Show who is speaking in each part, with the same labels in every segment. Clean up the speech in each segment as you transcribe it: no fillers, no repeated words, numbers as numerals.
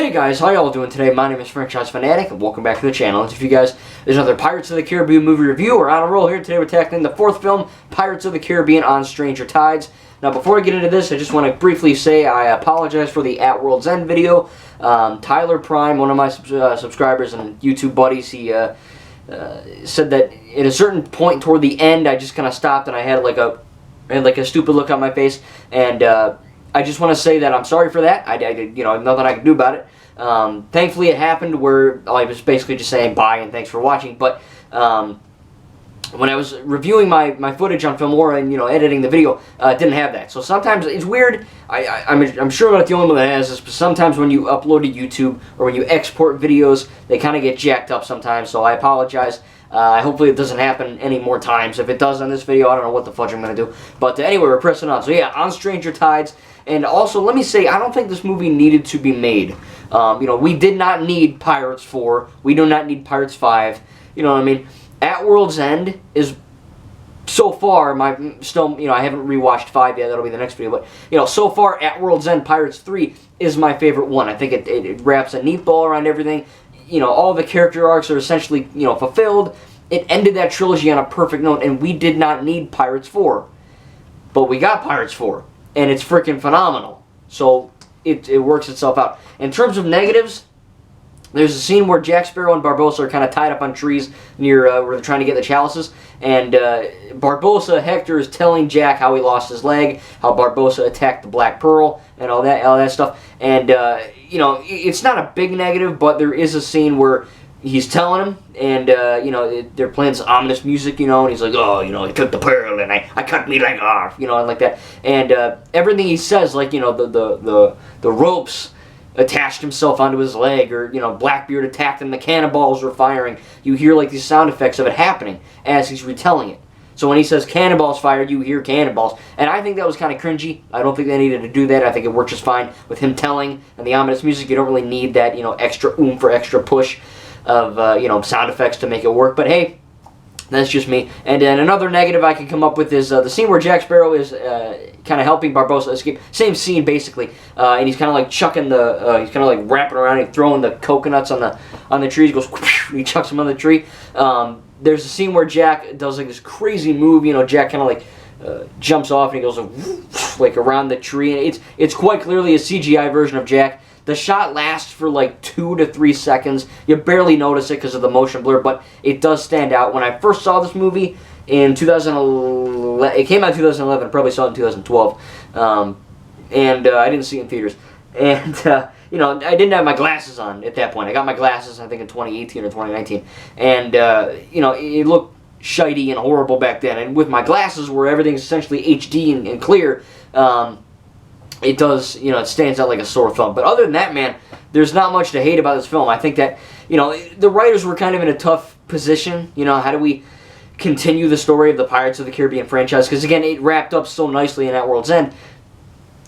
Speaker 1: Hey guys, how y'all doing today? My name is Franchise Fanatic, and welcome back to the channel. And if you guys, there's another Pirates of the Caribbean movie review. We're on a roll here. Today we're tackling the fourth film, Pirates of the Caribbean on Stranger Tides. Now before I get into this, I just want to briefly say I apologize for the At World's End video. Tyler Prime, one of my subscribers and YouTube buddies, he said that at a certain point toward the end, I just kind of stopped and I had like a stupid look on my face, and I just want to say that I'm sorry for that. I nothing I can do about it. Thankfully, it happened where I was basically just saying bye and thanks for watching. But when I was reviewing my footage on Filmora and editing the video, it didn't have that. So sometimes it's weird. I'm sure I'm not the only one that has this, but sometimes when you upload to YouTube or when you export videos, they kind of get jacked up sometimes. So I apologize. Hopefully it doesn't happen any more times. If it does on this video, I don't know what the fudge I'm going to do. But anyway, we're pressing on. So yeah, on Stranger Tides. And also, let me say, I don't think this movie needed to be made. We did not need Pirates 4. We do not need Pirates 5. You know what I mean? At World's End is, so far, I haven't rewatched 5 yet. That'll be the next video. But, so far, At World's End, Pirates 3 is my favorite one. I think it wraps a neat bow around everything. All the character arcs are essentially, fulfilled. It ended that trilogy on a perfect note, and we did not need Pirates 4. But we got Pirates 4. And it's freaking phenomenal. So it works itself out. In terms of negatives, there's a scene where Jack Sparrow and Barbossa are kind of tied up on trees near where they're trying to get the chalices. And Hector is telling Jack how he lost his leg, how Barbossa attacked the Black Pearl, and all that stuff. And it's not a big negative, but there is a scene where he's telling him, and they're playing this ominous music, and he's like, oh, he took the pearl and I cut me leg off, and like that. And everything he says, like, the ropes attached himself onto his leg, or Blackbeard attacked him, the cannonballs were firing. You hear like these sound effects of it happening as he's retelling it. So when he says cannonballs fired, you hear cannonballs. And I think that was kind of cringy. I don't think they needed to do that. I think it worked just fine with him telling and the ominous music. You don't really need that, extra oomph or extra push of sound effects to make it work. But hey, that's just me. And then another negative I can come up with is the scene where Jack Sparrow is kind of helping Barbossa escape. Same scene basically, and he's kind of like chucking he's kind of like wrapping around and throwing the coconuts on the trees. He goes, he chucks them on the tree. There's a scene where Jack does like this crazy move. Jack kind of like jumps off and he goes like around the tree, and it's quite clearly a CGI version of Jack. The shot lasts for like 2 to 3 seconds. You barely notice it because of the motion blur, but it does stand out. When I first saw this movie in 2011, it came out in 2011, I probably saw it in 2012, and I didn't see it in theaters. And, I didn't have my glasses on at that point. I got my glasses, I think, in 2018 or 2019. And, it looked shitey and horrible back then. And with my glasses, where everything's essentially HD and clear, it does, it stands out like a sore thumb. But other than that, man, there's not much to hate about this film. I think that, the writers were kind of in a tough position. How do we continue the story of the Pirates of the Caribbean franchise? Because, again, it wrapped up so nicely in At World's End.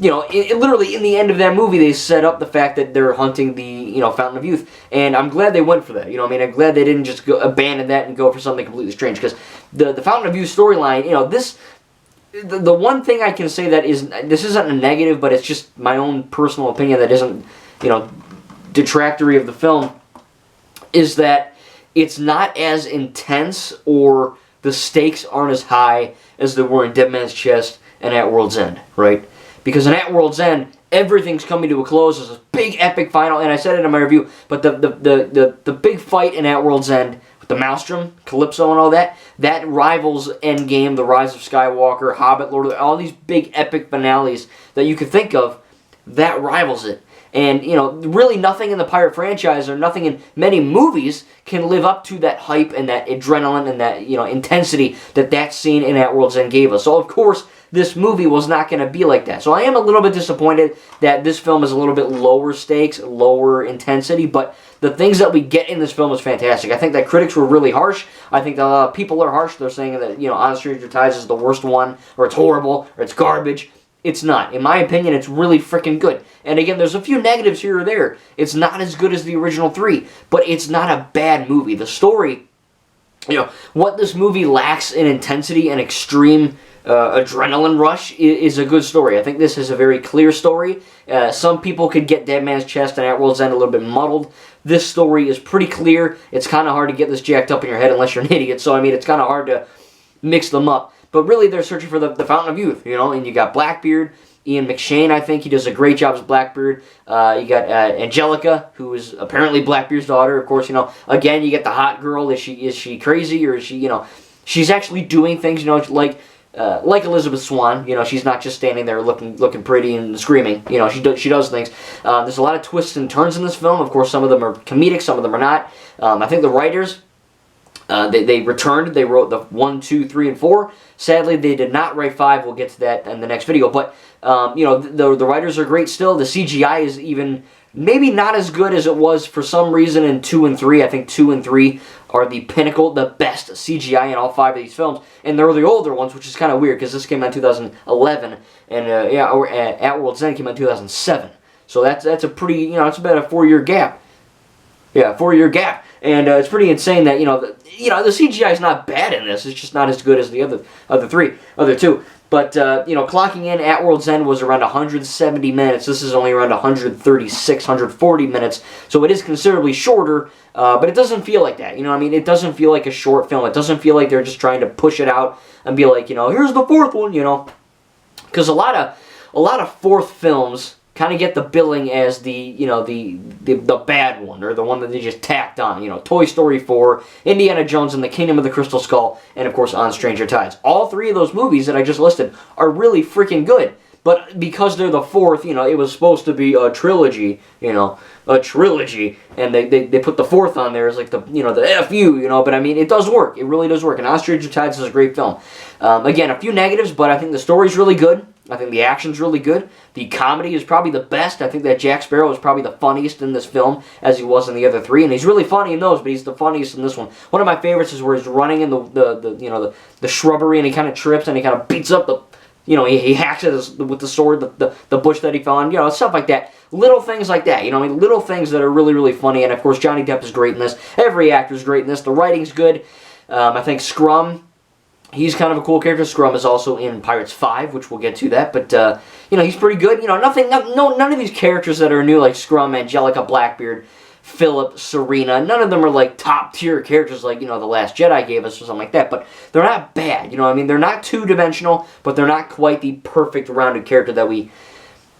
Speaker 1: Literally in the end of that movie, they set up the fact that they're hunting the, Fountain of Youth. And I'm glad they went for that. I'm glad they didn't just abandon that and go for something completely strange. Because the Fountain of Youth storyline, The one thing I can say that this isn't a negative, but it's just my own personal opinion that isn't, detractory of the film, is that it's not as intense, or the stakes aren't as high as they were in Dead Man's Chest and At World's End, right? Because in At World's End, everything's coming to a close. There's this big epic final, and I said it in my review, but the big fight in At World's End, the Maelstrom, Calypso, and all that rivals Endgame, The Rise of Skywalker, Hobbit, Lord of the... all these big epic finales that you could think of, that rivals it. And, really nothing in the Pirate franchise, or nothing in many movies, can live up to that hype and that adrenaline and that, intensity that scene in At World's End gave us. So, of course, this movie was not going to be like that. So I am a little bit disappointed that this film is a little bit lower stakes, lower intensity, but the things that we get in this film is fantastic. I think that critics were really harsh. I think that a lot of people are harsh. They're saying that, On Stranger Tides is the worst one, or it's horrible, or it's garbage. It's not. In my opinion, it's really freaking good. And again, there's a few negatives here or there. It's not as good as the original 3, but it's not a bad movie. The story, what this movie lacks in intensity and extreme adrenaline rush is a good story. I think this is a very clear story. Some people could get Dead Man's Chest and At World's End a little bit muddled. This story is pretty clear. It's kind of hard to get this jacked up in your head unless you're an idiot. So, I mean, it's kind of hard to mix them up. But really, they're searching for the Fountain of Youth, you know, and you got Blackbeard. Ian McShane, I think, he does a great job as Blackbeard. You got Angelica, who is apparently Blackbeard's daughter. Of course, you know, again, you get the hot girl. Is she crazy, or is she, you know, she's actually doing things, you know, like Elizabeth Swann. You know, she's not just standing there looking pretty and screaming. You know, she does things. There's a lot of twists and turns in this film. Of course, some of them are comedic, some of them are not. I think the writers, they returned. They wrote the 1, 2, 3, and 4. Sadly, they did not write 5. We'll get to that in the next video. But, you know, the writers are great still. The CGI is even maybe not as good as it was for some reason in 2 and 3. I think 2 and 3 are the pinnacle, the best CGI in all 5 of these films. And they're the older ones, which is kind of weird because this came out in 2011. And, At World's End came out in 2007. So that's a pretty, you know, it's about a 4-year gap. Yeah, 4-year gap. And it's pretty insane that, you know, the CGI is not bad in this. It's just not as good as the other two. But, you know, clocking in At World's End was around 170 minutes. This is only around 136, 140 minutes. So it is considerably shorter, but it doesn't feel like that. You know what I mean? It doesn't feel like a short film. It doesn't feel like they're just trying to push it out and be like, you know, here's the 4th one, you know. Because a lot of 4th films kind of get the billing as the, you know, the bad one, or the one that they just tacked on. You know, Toy Story 4, Indiana Jones and the Kingdom of the Crystal Skull, and of course On Stranger Tides. All 3 of those movies that I just listed are really freaking good. But because they're the 4th, you know, it was supposed to be a trilogy, you know, and they put the 4th on there as like the, you know, the FU, you know, but I mean, it does work. It really does work, and On Stranger Tides is a great film. Again, a few negatives, but I think the story's really good. I think the action's really good. The comedy is probably the best. I think that Jack Sparrow is probably the funniest in this film, as he was in the other 3, and he's really funny in those, but he's the funniest in this one. One of my favorites is where he's running in the shrubbery, and he kind of trips, and he kind of beats up the, you know, he hacks it with the sword, the bush that he found, you know, stuff like that. Little things like that, you know, I mean, little things that are really, really funny, and of course, Johnny Depp is great in this. Every actor's great in this. The writing's good. I think Scrum, he's kind of a cool character. Scrum is also in Pirates 5, which we'll get to that, but, you know, he's pretty good. You know, none of these characters that are new, like Scrum, Angelica, Blackbeard, Philip, Serena, none of them are like top tier characters like, you know, The Last Jedi gave us or something like that, but they're not bad, you know what I mean? They're not two-dimensional, but they're not quite the perfect rounded character that we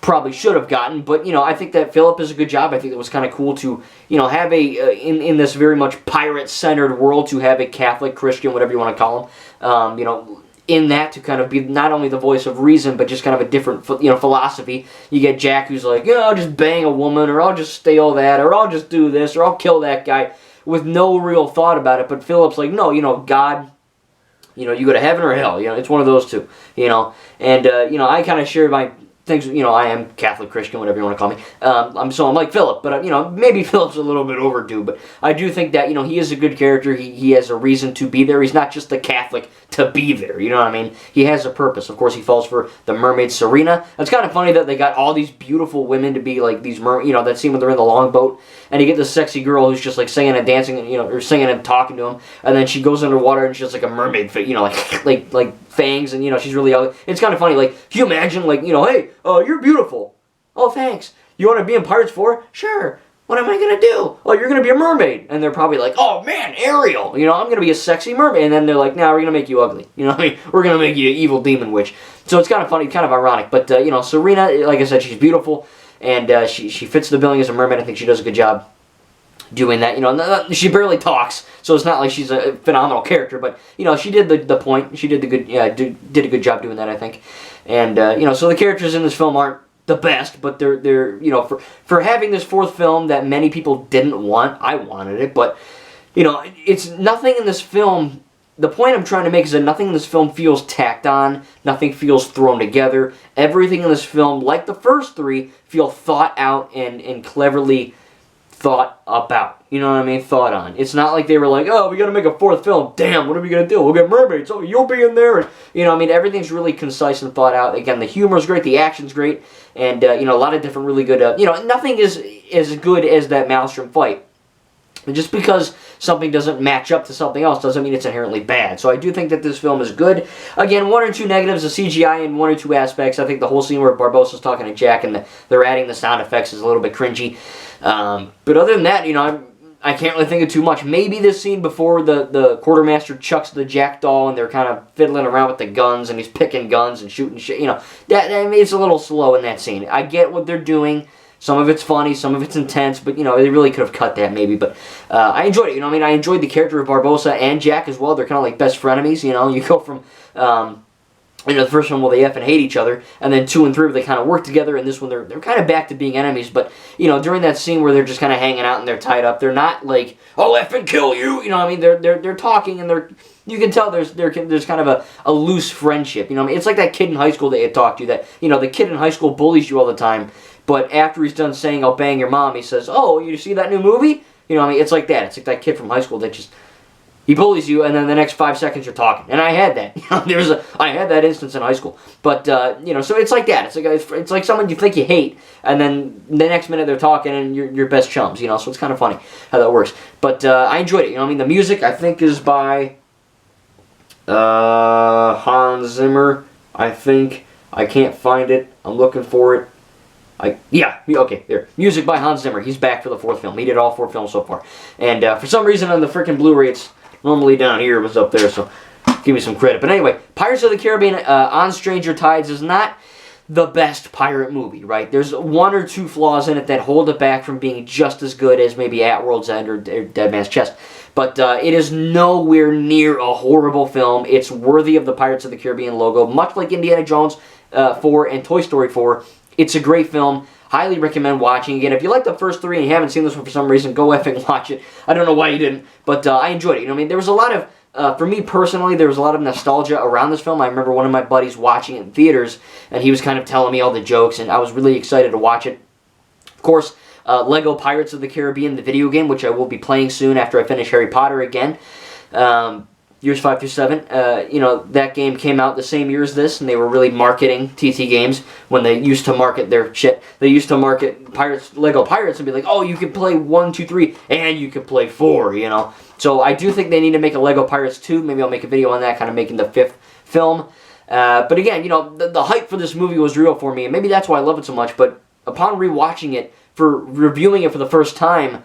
Speaker 1: probably should have gotten. But, you know, I think that Philip is a good job. I think it was kind of cool to, you know, have a, in this very much pirate-centered world, to have a Catholic, Christian, whatever you want to call him, you know, in that, to kind of be not only the voice of reason, but just kind of a different, you know, philosophy. You get Jack, who's like, yeah, I'll just bang a woman, or I'll just steal that, or I'll just do this, or I'll kill that guy, with no real thought about it. But Philip's like, no, you know, God, you know, you go to heaven or hell, you know, it's one of those two, you know. And, you know, I kind of share my things, you know, I am Catholic, Christian, whatever you want to call me. I'm like Philip, but, you know, maybe Philip's a little bit overdue, but I do think that, you know, he is a good character. He has a reason to be there. He's not just a Catholic to be there, you know what I mean? He has a purpose. Of course, he falls for the mermaid Serena. It's kind of funny that they got all these beautiful women to be like these, you know, that scene when they're in the longboat, and you get this sexy girl who's just like singing and dancing, you know, or singing and talking to him, and then she goes underwater and she's just like a mermaid, you know, like fangs, and, you know, she's really ugly. It's kind of funny. Like, can you imagine, like, you know, hey, you're beautiful. Oh, thanks. You want to be in Pirates 4? Sure. What am I going to do? Oh, you're going to be a mermaid. And they're probably like, oh, man, Ariel. You know, I'm going to be a sexy mermaid. And then they're like, no, we're going to make you ugly. You know what I mean? We're going to make you an evil demon witch. So it's kind of funny, kind of ironic. But, you know, Serena, like I said, she's beautiful. And she fits the billing as a mermaid. I think she does a good job doing that. You know, she barely talks, so it's not like she's a phenomenal character, but, you know, she did the point. She did did a good job doing that, I think. And, you know, so the characters in this film aren't the best, but they're you know, for having this 4th film that many people didn't want, I wanted it, but, you know, it's nothing in this film. The point I'm trying to make is that nothing in this film feels tacked on, nothing feels thrown together. Everything in this film, like the first 3, feel thought out and cleverly thought about. You know what I mean? Thought on. It's not like they were like, oh, we gotta make a 4th film. Damn, what are we gonna do? We'll get mermaids. Oh, you'll be in there. And, you know, I mean, everything's really concise and thought out. Again, the humor's great, the action's great, and, you know, a lot of different really good, you know, nothing is as good as that Maelstrom fight. And just because something doesn't match up to something else doesn't mean it's inherently bad. So I do think that this film is good. Again, one or two negatives, the CGI in one or two aspects. I think the whole scene where Barbossa's talking to Jack and they're adding the sound effects is a little bit cringy. But other than that, you know, I can't really think of too much. Maybe this scene before the quartermaster chucks the Jack doll and they're kind of fiddling around with the guns and he's picking guns and shooting shit. You know, that it's a little slow in that scene. I get what they're doing. Some of it's funny, some of it's intense, but, you know, they really could have cut that maybe. But I enjoyed it, you know, I mean, I enjoyed the character of Barbossa and Jack as well. They're kind of like best frenemies, you know. You go from, you know, the first one where they effing hate each other, and then 2 and 3 where they kind of work together, and this one they're kind of back to being enemies. But, you know, during that scene where they're just kind of hanging out and they're tied up, they're not like, I'll effing kill you, you know what I mean? They're talking and you can tell there's kind of a loose friendship, you know what I mean? It's like that kid in high school that you talked to, that, you know, the kid in high school bullies you all the time, but after he's done saying, I'll bang your mom, he says, oh, you see that new movie? You know what I mean? It's like that. It's like that kid from high school that just, he bullies you, and then the next 5 seconds you're talking. And I had that. I had that instance in high school. But, you know, so it's like that. It's like someone you think you hate, and then the next minute they're talking, and you're best chums, you know? So it's kind of funny how that works. But I enjoyed it, you know what I mean? The music, I think, is by Hans Zimmer, I think. I can't find it. I'm looking for it. Okay, there. Music by Hans Zimmer. He's back for the 4th film. He did all 4 films so far. And for some reason on the freaking Blu-ray, it's normally down here. It was up there, so give me some credit. But anyway, Pirates of the Caribbean on Stranger Tides is not the best pirate movie, right? There's 1 or 2 flaws in it that hold it back from being just as good as maybe At World's End or Dead Man's Chest. But it is nowhere near a horrible film. It's worthy of the Pirates of the Caribbean logo, much like Indiana Jones 4 and Toy Story 4. It's a great film. Highly recommend watching. Again, if you like the first 3 and you haven't seen this one for some reason, go effing watch it. I don't know why you didn't, but I enjoyed it. You know what I mean? There was a lot of, for me personally, there was a lot of nostalgia around this film. I remember one of my buddies watching it in theaters, and he was kind of telling me all the jokes, and I was really excited to watch it. Of course, Lego Pirates of the Caribbean, the video game, which I will be playing soon after I finish Harry Potter again. Years 5 through 7, you know, that game came out the same year as this, and they were really marketing TT Games when they used to market their shit. They used to market Lego Pirates and be like, oh, you can play 1, 2, 3, and you can play 4, you know. So I do think they need to make a Lego Pirates 2. Maybe I'll make a video on that, kind of making the 5th film. But again, you know, the hype for this movie was real for me, and maybe that's why I love it so much. But upon rewatching it, for reviewing it for the first time,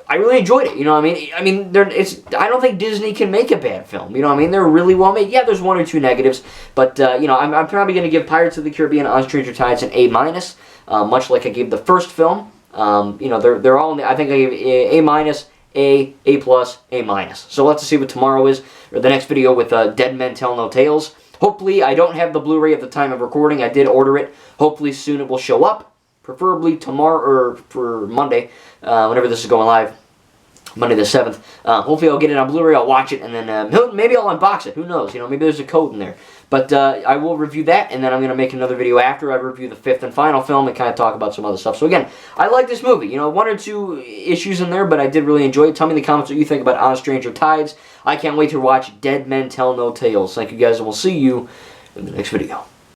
Speaker 1: I really enjoyed it, you know what I mean? I don't think Disney can make a bad film, you know what I mean? They're really well made. Yeah, there's 1 or 2 negatives, but, you know, I'm probably going to give Pirates of the Caribbean on Stranger Tides an A-, much like I gave the first film. You know, they're all, I think I gave A-, A+, A-. So let's see what tomorrow is, or the next video with Dead Men Tell No Tales. Hopefully, I don't have the Blu-ray at the time of recording. I did order it. Hopefully soon it will show up. Preferably tomorrow, or for Monday, whenever this is going live, Monday the 7th. Hopefully I'll get it on Blu-ray, I'll watch it, and then maybe I'll unbox it. Who knows? You know, maybe there's a code in there. But I will review that, and then I'm going to make another video after I review the 5th and final film and kind of talk about some other stuff. So again, I like this movie. You know, 1 or 2 issues in there, but I did really enjoy it. Tell me in the comments what you think about On Stranger Tides. I can't wait to watch Dead Men Tell No Tales. Thank you guys, and we'll see you in the next video.